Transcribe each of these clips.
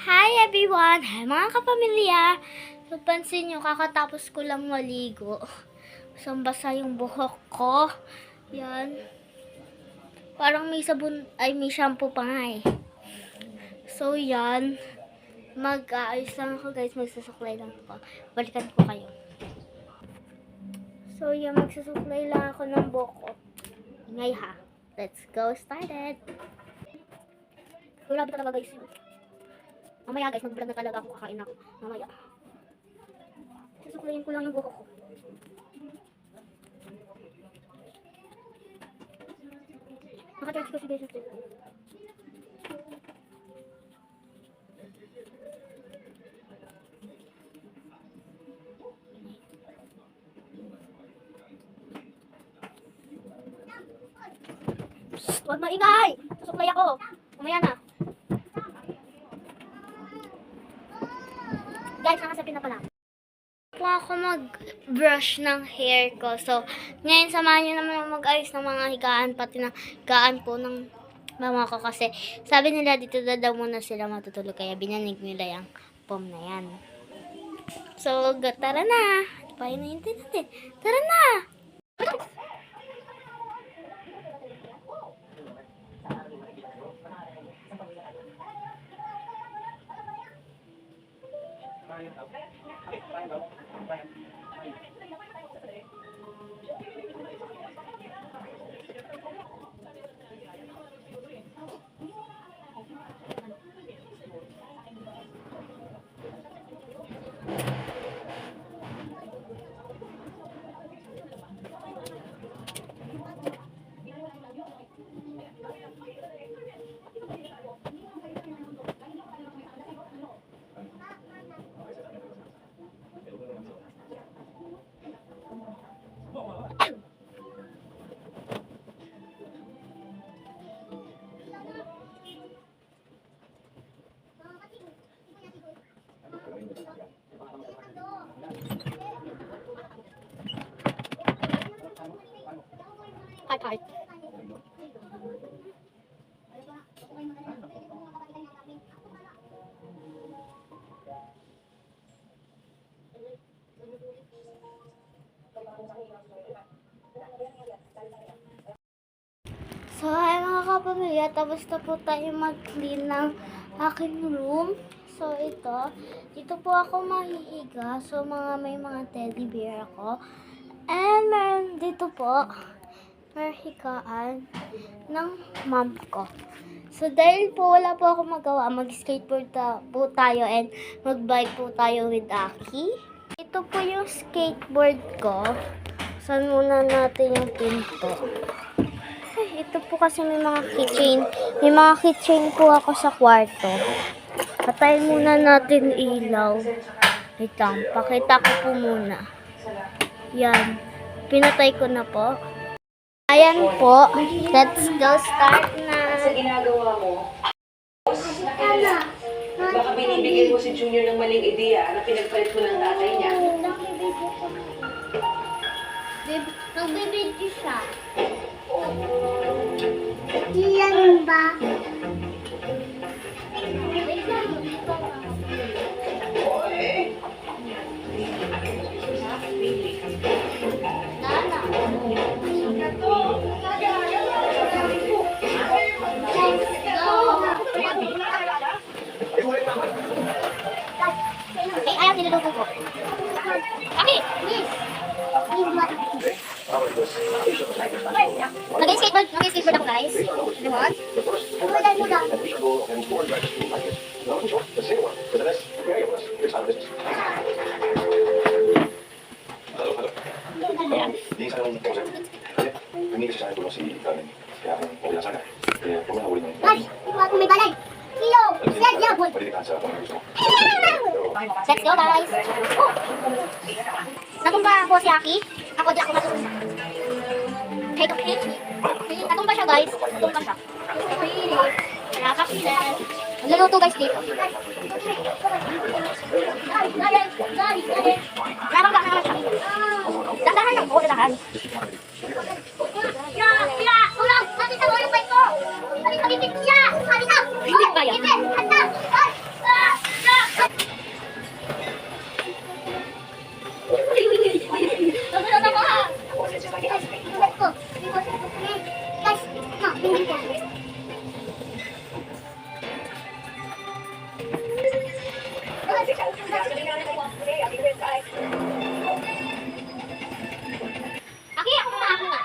Hi everyone! Hi mga kapamilya! So, pansin nyo, kakatapos ko lang maligo. Basang-basa yung buhok ko. Yan. Parang may sabon, may shampoo pa nga eh. So, yan. Mag-aayos lang ako guys. Magsusuklay lang ako. Balikan ko kayo. So, yan. Magsusuklay lang ako ng buhok ko. Ngay ha. Let's go started! Grabe talaga guys. Mamaya guys, mag-vlog na talaga ako, kakain ako. Mamaya. Susuklayin ko lang yung buhok ko. Naka-charge ko si guys. Huwag maingay! Susuklay ako. Mamaya na. Guys, nakasapin na pala. Po ako mag-brush ng hair ko. So, ngayon samahan nyo naman mag-ayos ng mga higaan, pati na higaan po ng mama ko. Kasi sabi nila dito daw muna sila matutulog. Kaya binanig nila yung foam na yan. So, tara na. Paano na natin? Tara na! Heart. So, ay mga kapamilya, tapos na po tayo mag-clean ng aking room. So, dito po ako mahihiga. So, may mga teddy bear ako. And meron dito po, higaan ng mom ko. So, dahil po wala po ako magawa, mag-skateboard po tayo and mag-bike po tayo with Aki. Ito po yung skateboard ko. Saan muna natin yung pinto? Ito po kasi may mga keychain. May mga keychain po ako sa kwarto. Patayin muna natin ilaw. Wait lang, pakita ko po muna. Yan. Pinatay ko na po. Ayan po. Let's go start na. Sa ginagawa mo, baka binibigyan mo si Junior ng maling ideya na pinagpalit mo ng tatay niya. Nagbibidyo siya. Iyan ba? Ayaw niluluto ko. Kami! Please! Nag-skateboard ako guys. Diba? Wala mo lang. Guys, kung may balay. Iyo! Siyad yabon! Let's go guys! Natumba po si Aki. Ako di ako matutumba. Natumba siya guys. Natumba siya. Nakakapilan. Nagluluto guys dito. Nabangga na naman siya. Dandahan lang po, dandahan. Kira! Ulang! Sabi sa mo yung bike ko! Sabi sa bibig siya! Sabi ka! Hindi ba yan? Aki, ako na, ako na.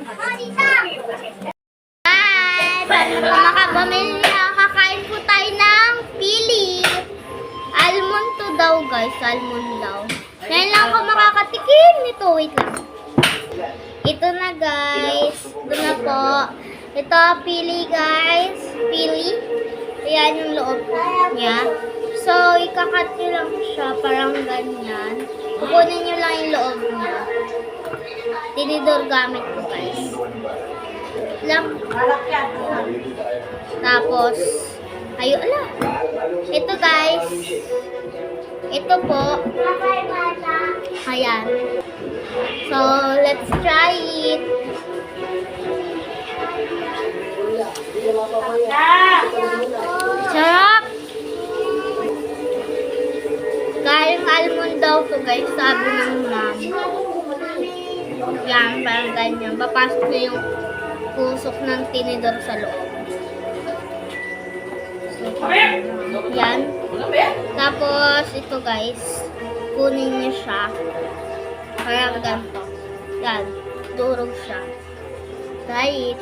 Hi! Kakain po tayo ng pili. Almond to daw guys, almond daw. Ngayon lang ako makakatikim nito. Wait lang. Ito na guys. Ito na po. Ito pili guys. Pili. Ayan yung loob niya. So, ikakat nyo lang siya parang ganyan. Kukunin nyo lang yung loob niya. Tinidor gamit ko guys. Lang. Tapos, ayun ala. Ito guys. Ito po. Ayan. So, let's try it. Sarap! Kayang almond daw to guys, sabi ng mom. Yan, parang ganyan. Papasok na yung pusok ng tinidor sa loob. So, yan. Tapos, ito guys, kunin niyo siya. Parang ganito. Yan, durog siya. Try it.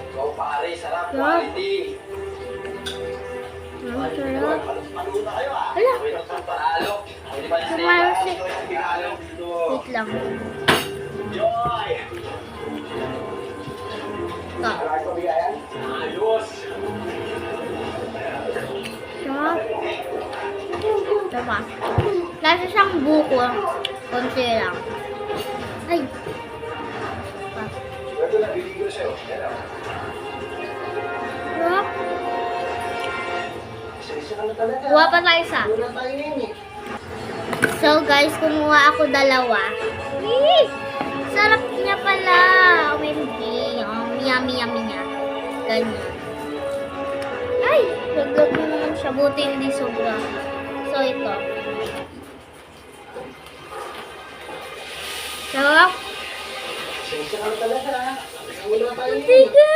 So, pare, sarap, Sarap. quality. Ang sarap. Palo na kayo, ah. Hala. Sabay ng pamparalo. Hindi ba na Kumalsi. pinalo dito? Wait lang. Joy! Ito. Marami pa bigayan? Ayos! Sarap. Diba? Lasa siyang buko. Konti lang. Ay. Ito na, bibigyan ko sa'yo. Yan, ah. Sarap. Isa-isa ka na talaga. Kuha pa tayo isa. Wala tayo yun, eh. So guys, kumuha ako dalawa. Eee! Sarap niya pala. OMG. Yummy yummy niya. Ganyan. Ay! Laglag mo naman siya. Buti hindi sobra. So ito. Sarap. Isa-isa ka na talaga, ah. Wala tayo yun. Sige.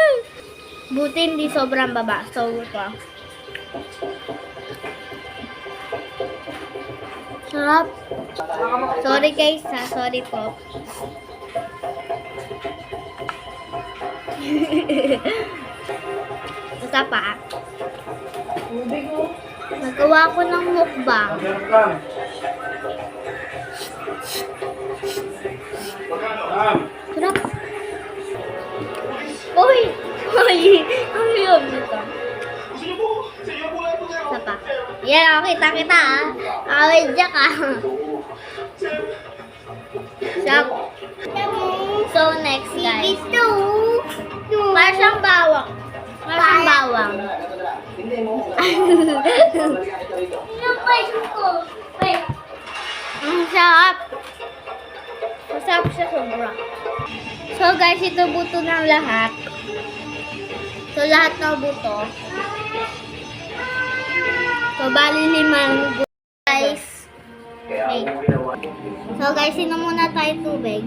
Buti hindi sobrang baba. So ito. Sarap. Sorry guys ha. Sorry po. Isa pa. Nagawa ko ng mukbang. Sarap. Uy! Uy! Ang yun nito. Isa pa. Yan, ako kita ah. Awit dyan ka. So, next guys. Para siyang bawang. Para siyang bawang. Hindi mo. Ang sarap. Masarap siya sobra. So guys, ito buto ng lahat. So lahat ng buto. So bali 5 buto guys. Okay. So guys, inom muna tayo tubig.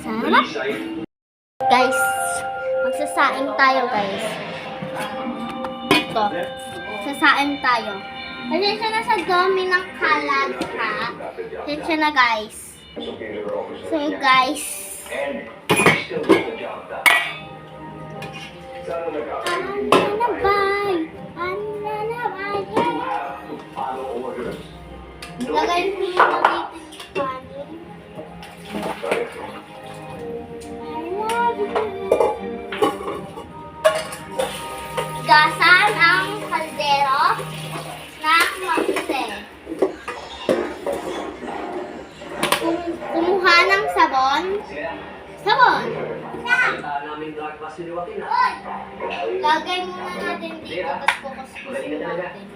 Sarap. Guys, magsasaing tayo guys. Ito. Sasaing tayo. Pasensya na sa dami ng kalat ha. Pasensya na guys. So guys. Ananabay. Ananabay. Lagay ko yung dito yung kanin. I love you. Gasan ang kaldero na makse. Kumuha ng sabon. Sabon. Lagay muna natin dito, tapos kukuskusin natin.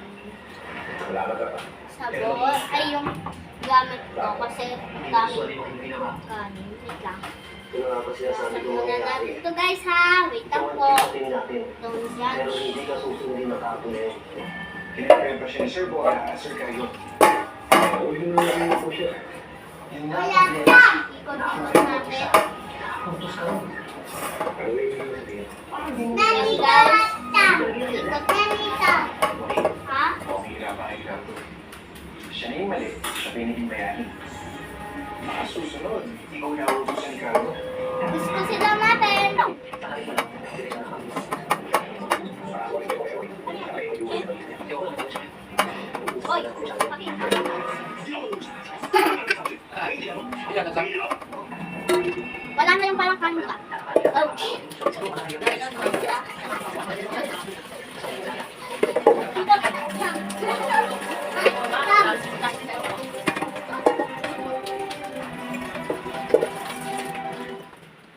Sabon. Ay, yung gamit ko kasi gamit ko kanin. Wait lang. Sabon muna natin ito guys ha. Wait lang po. natin. Tones Pero yan. hindi ka susundin ng kapo na yun. Kinaprempa siya ni Sir Boy, Sir Kayo. Uy, yun na po siya. Yun nga, Wala na! Ikot-ikot natin. Putos ka lang. Ano yung sabihin? Yan guys. Ikot na dito. Ha? Okay na ba? Siya na yung mali. Siya pa yung naging bayani. Masusunod. Ikaw na utusan ni Carlo. Gusto sila natin. Oy, wala na yung parang kanka. Oh.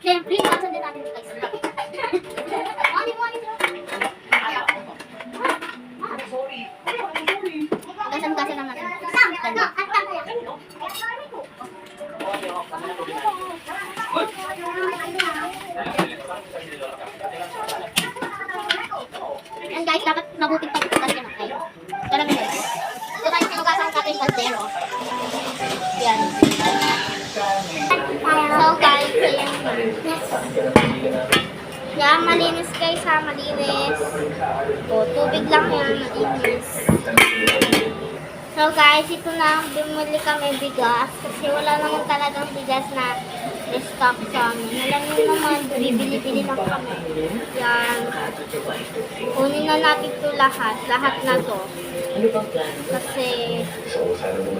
Siyempre, nasa din natin ito guys. Morning. Gasan lang natin. Yan guys, dapat mabuting pagkakas ka na kayo. Kaya guys. Ito tayo sinugasan natin sa zero. Yan. So guys, ayan. Yan, malinis guys ha, malinis. O, tubig lang yan, malinis. So guys, ito na, bumili kami bigas. Kasi wala naman talagang bigas na stock sa amin. Alam nyo naman, bibili-bili lang kami. Yan. Kunin na natin ito lahat. Lahat na to. Kasi,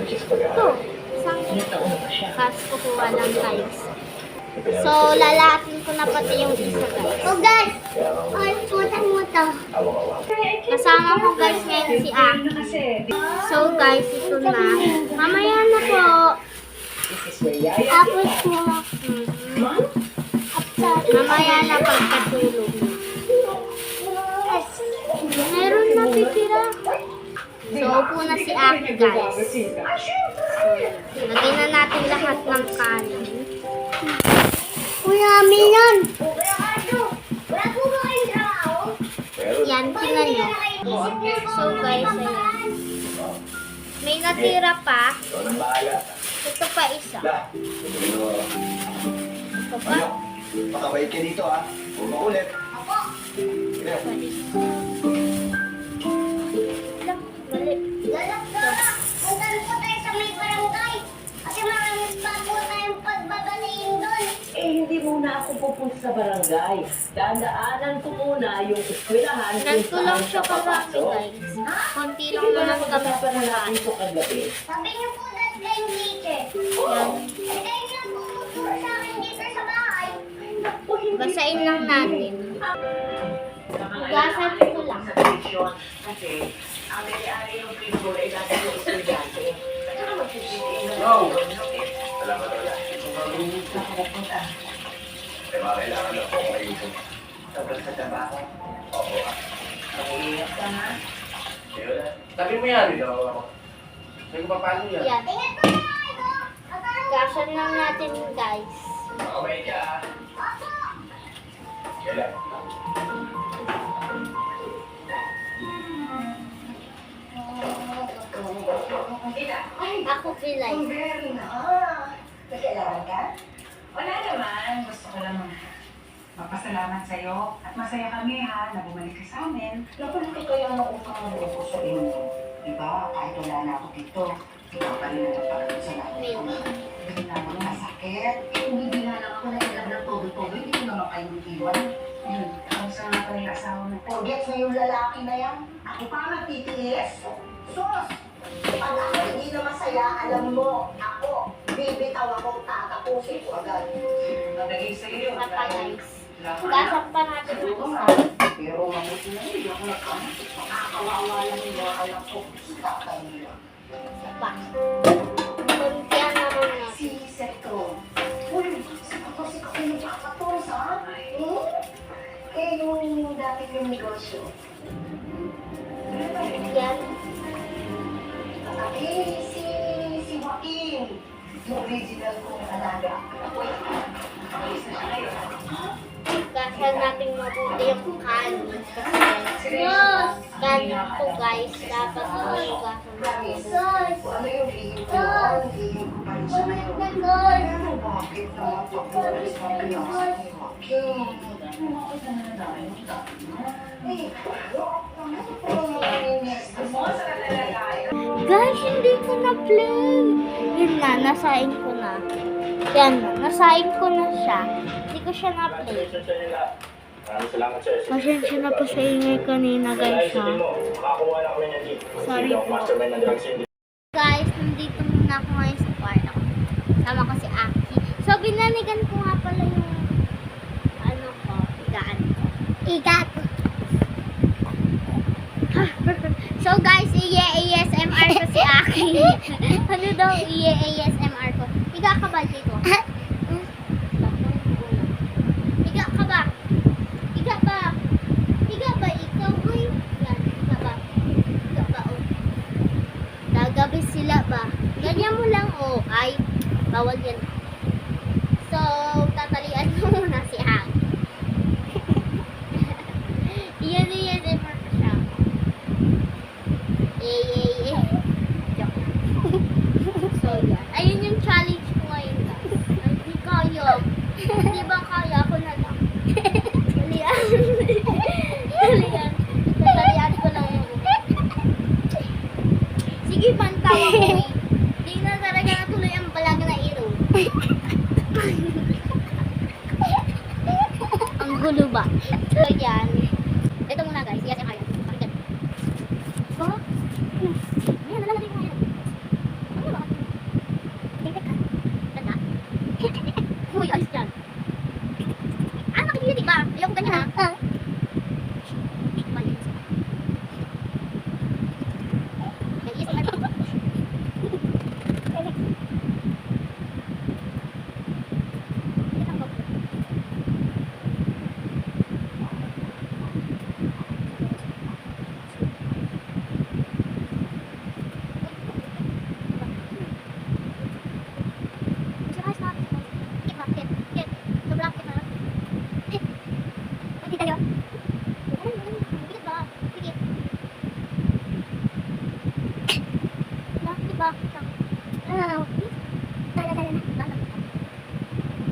ito. Isang kukuha lang tayo. So, lalahatin ko na pati yung isa guys. Oh guys! Ay, putang mo to. Kasama ko guys ngayon si Aki. So guys, ito na. Mamaya na po. Tapos po. Mamaya na pagkatulog. Meron na titira. So, upo na si Aki guys. So, lagyan na natin lahat ng kanin. Kuya, yan. Yan, tingnan nyo. So guys, ayan. May natira pa. Ito pa isa. Ito pa. Pakabait ka dito ha. Huwag makulit. Ako. Ito pa isa. Mali. Punta po tayo sa may barangay. Kasi maraming bago tayong pagbabalayin doon. Eh, hindi muna ako pupunta sa barangay. Dadaanan ko muna yung eskwelahan kung Ganito lang saan siya ka karami papasok. guys. Konti Sige lang na, naman kami pag-usapan na natin kumain. ito kagabi. Sabi niyo po that kayong teacher. Yan. Eh, kayo lang po magturo sa akin dito sa bahay. Basain lang natin. Hugasan ko lang. Sa television, kasi ang may-ari ng pinagol ay natin yung estudyante. Saka magsisisiin na Wow! lang. Salamat wala. Nakapunta. May mga kailangan na po kayo. Tapos sa trabaho. Oo. Mag-iingat ka na. Sabi mo yan. Hindi ko papalo yan. Yan. Ingat po na kayo. Hugasan lang natin guys. Makabait ka ha. Kailan? Ako pilay. May kailangan ka? Wala naman. Gusto ko lang magpasalamat sa'yo. At masaya kami ha, na bumalik ka sa amin. Napalaki kaya ang utang mo ko sa inyo. Diba? Kahit wala na ako dito. Ikaw pa rin ang nagpapasalamat ko. Hindi na ako nasakit. Kung hindi nga lang ako nailag ng todo-todo, hindi ko naman kayo iwan. Kamusta nga pa yung asawa mo? Forget na yung lalaki na yan. Ako pa ang nagtitiis. Sus! Pag ako hindi na masaya, alam mo, ako, bibitaw akong tatapusin ko agad. Nagagay sa'yo yun. Ito pa guys. Lahat. Hugasan pa natin yung isa. Pero mabuti na hindi ako nagkamit. Nakakawawa lang yung mga anak ko. Tatay nila. Isa pa. Kuntihan naman natin. Si Sekto. Uy, si ko yung pakatos, ha? Eh, yung dating yung negosyo. Yan. Eh, si Joaquin. Yung original kong alaga. Uy, alis na siya ngayon. Hugasan natin mabuti yung kanin. Kasi kanin to guys. Dapat hugasan natin. Ano yung iiwan? Iiwan pa rin siya ngayon. Pero bakit naman pag-umalis ng Pinas? Guys, hindi ko na play. Yun na, nasain ko na. Yan na, nasain ko na siya. Hindi ko siya na-play. Salamat sir. Pasensya na po sa ingay kanina guys ha. Makakuha na kami ng jeep. Sorry Hindi ako po. mastermind ng drugs hindi. Guys, nandito muna ako ngayon sa kwarto. Tama ko si Aki. So, binanigan ko nga pala yung ano ko, igaan ko. Igat. So guys, ASMR ko si Aki. Ano daw ASMR ko? Iga ka ba dito? Iga ka ba? Iga ba? Iga ba ikaw? Uy, yan. Iga ba? Iga ba? Oh. Gagabi sila ba? Ganyan mo lang, oh. Ay, bawal yan. So, tatalian mo muna si Aki. Iyan ASMR ko siya. Joke. So, yan. Ayun yung challenge ko ngayon, guys. Ay, di kaya. Di ba kaya? Ako na lang. Talian. Talian. Tatalian ko lang yung sige, pantawa ko eh. Di na talaga natuloy ang balag na iro. Ang gulo ba? So, yan. Ito muna guys. Yes, yung pakinggan. Oh? Ayan, nalalagay mo yan. Ano ba? Teka. Tanda? Uy, ayos dyan. Ah, makikinig ba? Ayoko ganyan ha? Mali. May isip na ito.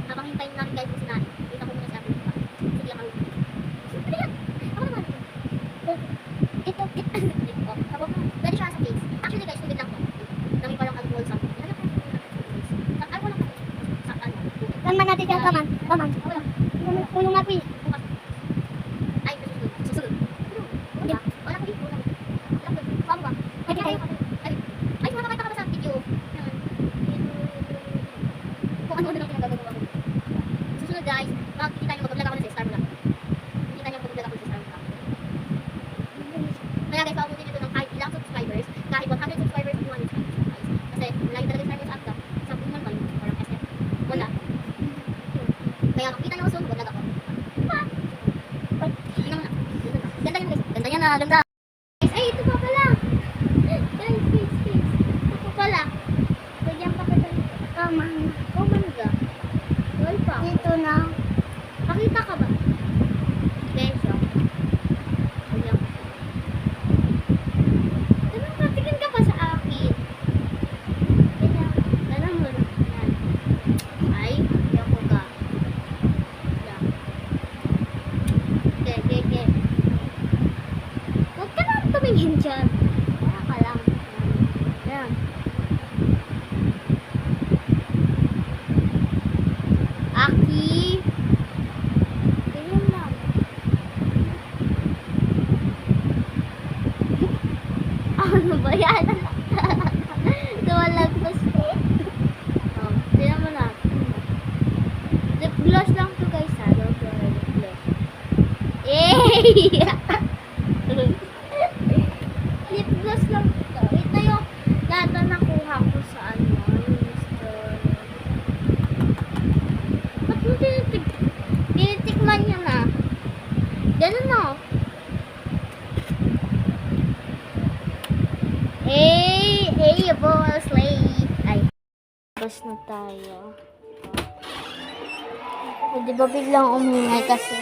Habang hintayin namin guys yung sinabi, kita ko muna sa akin. Sige lang. Ako naman. Ito. Tapos, pwede siya sa case. Actually guys, tubig lang to. Dami parang alcohol sa akin. Ay, wala ka. Sa ano? Kaman natin yung kaman. Kaman. Wala. Tulong nga po eh. Ay, susunod. Wala. Wala ko dito. Wala ko. Saan ba? Ay, makakita ka ba sa video? Kung ano na lang pinagagawa ko. Susunod guys, makikita nyo mag-vlog ako na sa Star Vlog. Makikita nyo mag-vlog ako sa Star Vlog. Kaya guys, pabutin nyo ito ng kahit ilang subscribers, kahit 100 subscribers kung 100 subscribers guys. Kasi malayo talaga subscribers at sa buman kayo, parang SF. Wala. Kaya makikita nyo soon, mag-vlog ako. Tingnan mo na. Ganda yan guys. Ganda yan na, ganda. Guys, ay ito pa pala. Guys, ito pa pala. Ganyan pa pala. Kaman. Kaman ka. Wal pa. Dito na. Pakita ka ba? Beso. Ganyan. Ganun, patingin ka pa sa akin. Ganyan. Ganun mo na. Yan. Ay, yan ko ka. Yan. Okay. Huwag ka lang tumingin dyan. Kaya ka lang. Yan. Aki. Ganyan lang. Ano ba yan? Tumalagpas ko. Oh, tignan mo na. Lip gloss lang to guys ha. Don't worry, lip gloss. Yay! Lip gloss lang to. Ito yung data nakuha ko sa ano. Ba't mo tinitikman niya na? Ganun na. Hey, boss, late. Ay, bus na tayo. O, di ba biglang umingay kasi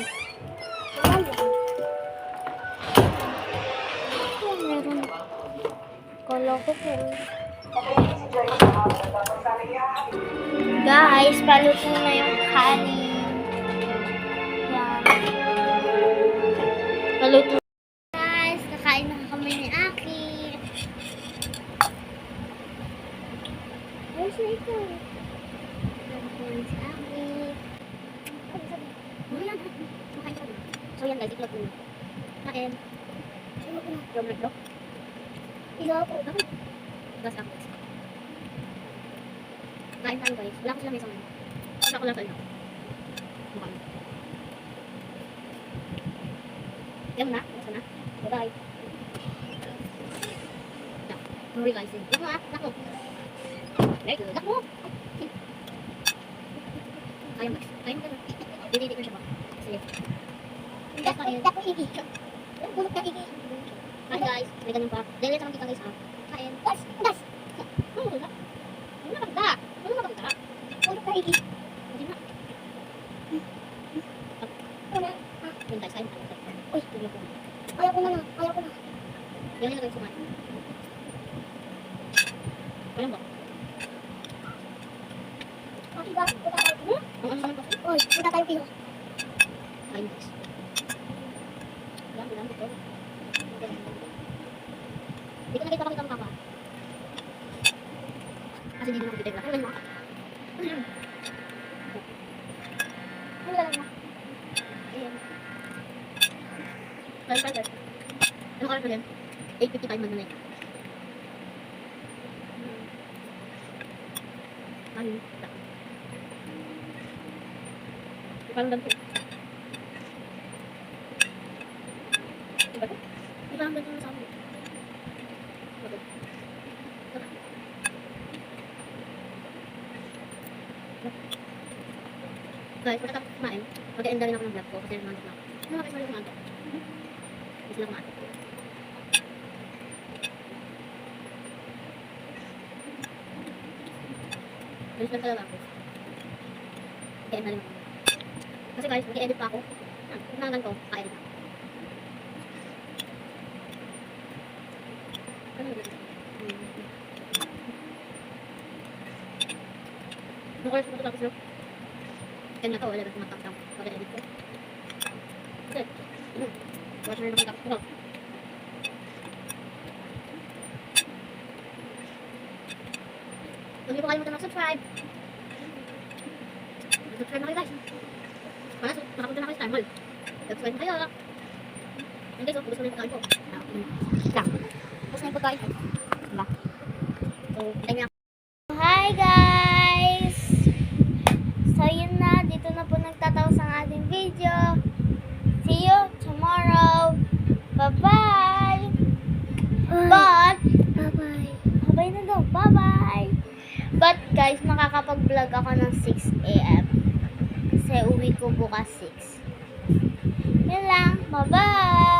Kala ko po. Okay, si Joy na tapos sana ihahatid. Guys, paluto na yung kanin. Yan. Paluto. Guys, nakain na kami ni Aki. Where's na ito? Nakain si Aki. So yan guys, itlog ko. Kain. Yung itlog. Ilaw po. Gas ako. Kain tayo guys. Wala ko sila may isang. Wala ko lang sa ilaw. Mukha mo. Yan na. Yan na. Bye-bye. Yeah. Sorry guys. Lak mo ah. Lak mo. Very good. Lak mo. Kaya mo. Kaya mo ka na. Dinidik na siya ba? Sige. Lak mo higi. Bulok na higi. Kain guys. May ganun pa. Dahil sa mga kita guys ah. Kain. Gas. Gas. Ano ba? Ano ba ba? Ano ba ba? Bulok na higi. Hindi na. Yun guys. Kain. Uy. Tulog ko. Ayaw ko na lang. Ayaw ko na. Yan yung lagay sa mga. Alam ba? Okay ba? Punta tayo. Ang ano naman ba? Uy. Punta tayo kilo. Kain guys. Lang dito. Hindi ko nakita pakita mo kapa. Kasi hindi na makikita yung lahat. Ano lang mo? Ayan. Kaya. Ano kaya ko yan? 8:55 man na night. Ano? Parang ganito. Diba ito? Diba ang ganito na sa amin? Okay. Guys, pagkatapos kumain, mag-e-end na rin ako ng vlog ko kasi namantok na ako. Ano mga kayo kumantok? Hindi sila kumantok. Ganun lang talaga ako. Mag-e-end na rin ako. Kasi guys, mag-e-edit pa ako. Kung nangan ko, ka-edit ako. Ano yun? Ano oras ko matutapos no? Kaya na to, wala na tumatapos ako. Mag-edit ko. Kasi, watch na rin ako matapos ko. Huwag niyo po kalimutan mag-subscribe. Mag-subscribe na kayo guys. Para makapunta na kayo sa time hall. Subscribe na kayo. Ayun guys, ubos ko na yung pagkain ko. Ubos na yung pagkain ko. Diba? So, tayo na. Hi guys! So yun na, dito na po nagtataos ang ating video. See you tomorrow. Bye-bye! But, bye-bye. Bye-bye na daw. Bye-bye! But guys, makakapag-vlog ako ng 6 AM. Kasi uwi ko bukas 6. Yun lang. Bye-bye!